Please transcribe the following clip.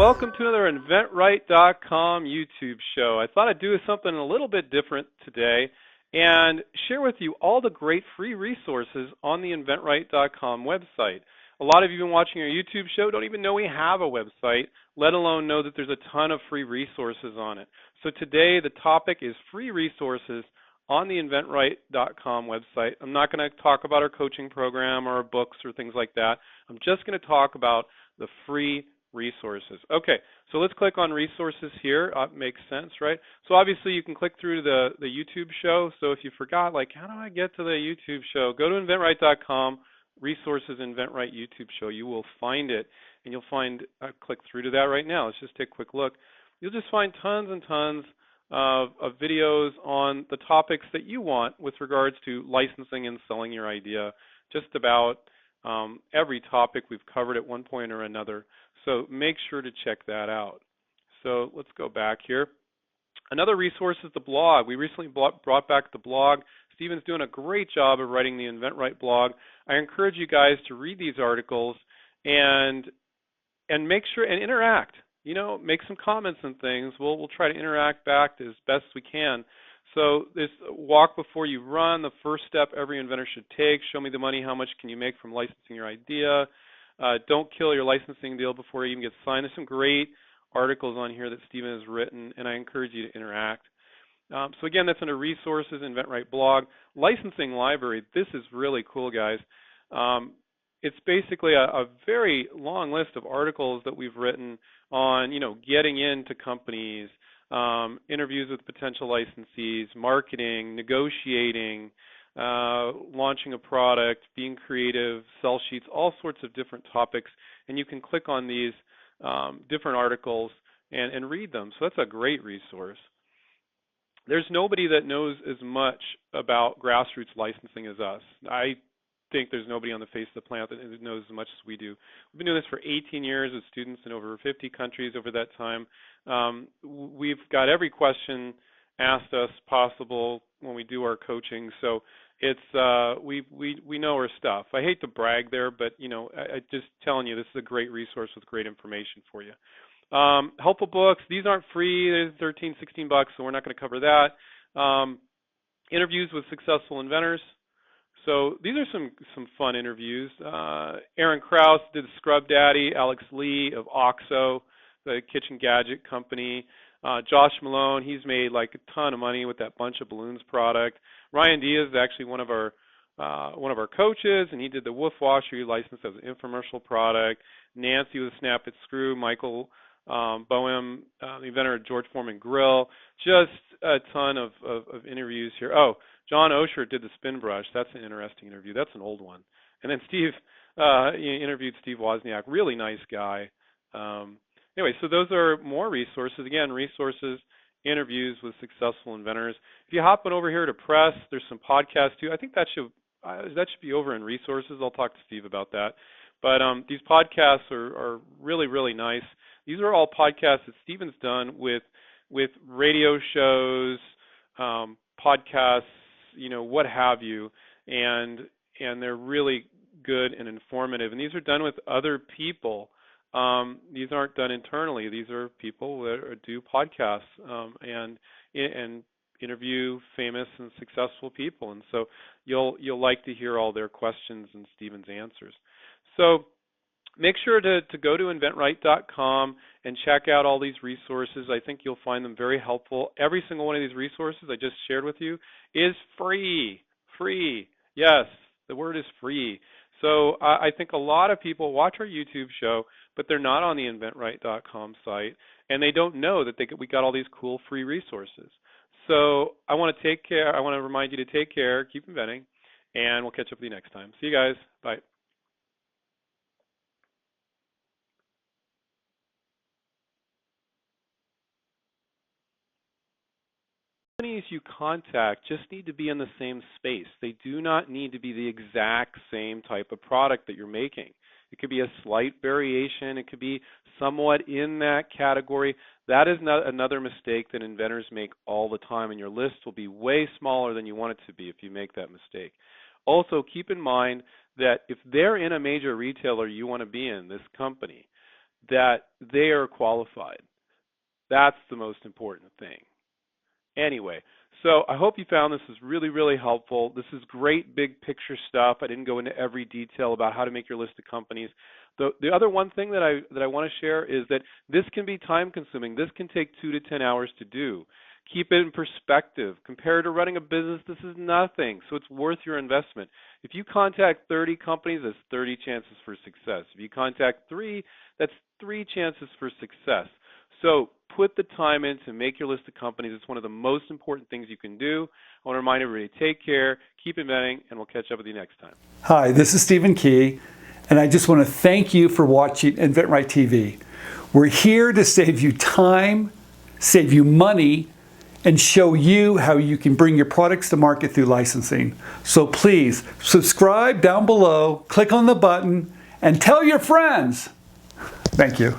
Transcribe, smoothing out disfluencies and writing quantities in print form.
welcome to another InventRight.com YouTube show. I thought I'd do something a little bit different today and share with you all the great free resources on the InventRight.com website. A lot of you have been watching our YouTube show don't even know we have a website, let alone know that there's a ton of free resources on it. So today the topic is free resources on the InventRight.com website. I'm not going to talk about our coaching program or our books or things like that. I'm just going to talk about the free resources. Okay, so let's click on resources here. Makes sense, right? So obviously you can click through the YouTube show. So if you forgot, like, how do I get to the YouTube show? Go to InventRight.com, resources, InventRight YouTube show. You will find it, and you'll find, click through to that right now. Let's just take a quick look. You'll just find tons and tons of videos on the topics that you want with regards to licensing and selling your idea. Just about every topic we've covered at one point or another. So make sure to check that out. So let's go back here. Another resource is the blog. We recently brought back the blog. Stephen's doing a great job of writing the InventRight blog. I encourage you guys to read these articles and make sure and interact. You know, make some comments and things. We'll try to interact back as best we can. So this walk before you run, the first step every inventor should take. Show me the money. How much can you make from licensing your idea? Don't kill your licensing deal before it even gets signed. There's some great articles on here that Stephen has written, and I encourage you to interact. So again, that's under resources, InventRight blog. Licensing library. This is really cool, guys. It's basically a very long list of articles that we've written on, you know, getting into companies, interviews with potential licensees, marketing, negotiating, launching a product, being creative, sell sheets, all sorts of different topics. And you can click on these different articles and read them. So that's a great resource. There's nobody that knows as much about grassroots licensing as us. I think there's nobody on the face of the planet that knows as much as we do. We've been doing this for 18 years with students in over 50 countries over that time. We've got every question asked us possible when we do our coaching. So it's we know our stuff. I hate to brag there, but you know, I just telling you, this is a great resource with great information for you. Helpful books. These aren't free. They're 13, 16 bucks, so we're not going to cover that. Interviews with successful inventors. So these are some fun interviews. Aaron Krause did Scrub Daddy, Alex Lee of OXO, the kitchen gadget company. Josh Malone, he's made like a ton of money with that Bunch of Balloons product. Ryan Diaz is actually one of our coaches, and he did the Woof Washer he licensed as an infomercial product. Nancy with Snap It Screw, Michael Boehm, the inventor of George Foreman Grill. Just a ton of interviews here. Oh, John Osher did the spin brush. That's an interesting interview. That's an old one. And then Steve interviewed Steve Wozniak. Really nice guy. Anyway, so those are more resources. Again, resources, interviews with successful inventors. If you hop on over here to press, there's some podcasts too. I think that should be over in resources. I'll talk to Steve about that. But these podcasts are really, really nice. These are all podcasts that Stephen's done with radio shows, podcasts, you know, what have you, and they're really good and informative. And these are done with other people. These aren't done internally. These are people that do podcasts and interview famous and successful people. And so you'll like to hear all their questions and Stephen's answers. So make sure to go to InventRight.com and check out all these resources. I think you'll find them very helpful. Every single one of these resources I just shared with you is free. Free. Yes, the word is free. So I think a lot of people watch our YouTube show, but they're not on the InventRight.com site, and they don't know that we got all these cool free resources. So I want to take care. I want to remind you to take care, keep inventing, and we'll catch up with you next time. See you guys. Bye. Companies you contact just need to be in the same space. They do not need to be the exact same type of product that you're making. It could be a slight variation. It could be somewhat in that category. That is not another mistake that inventors make all the time, and your list will be way smaller than you want it to be if you make that mistake. Also, keep in mind that if they're in a major retailer you want to be in, this company, that they are qualified. That's the most important thing. Anyway, so I hope you found this is really, really helpful. This is great big picture stuff. I didn't go into every detail about how to make your list of companies. The other one thing that I want to share is that this can be time consuming. This can take 2 to 10 hours to do. Keep it in perspective. Compared to running a business, this is nothing, so it's worth your investment. If you contact 30 companies, that's 30 chances for success. If you contact 3, that's 3 chances for success. So put the time in to make your list of companies. It's one of the most important things you can do. I want to remind everybody, take care, keep inventing, and we'll catch up with you next time. Hi, this is Stephen Key, and I just want to thank you for watching InventRight TV. We're here to save you time, save you money, and show you how you can bring your products to market through licensing. So please subscribe down below, click on the button, and tell your friends. Thank you.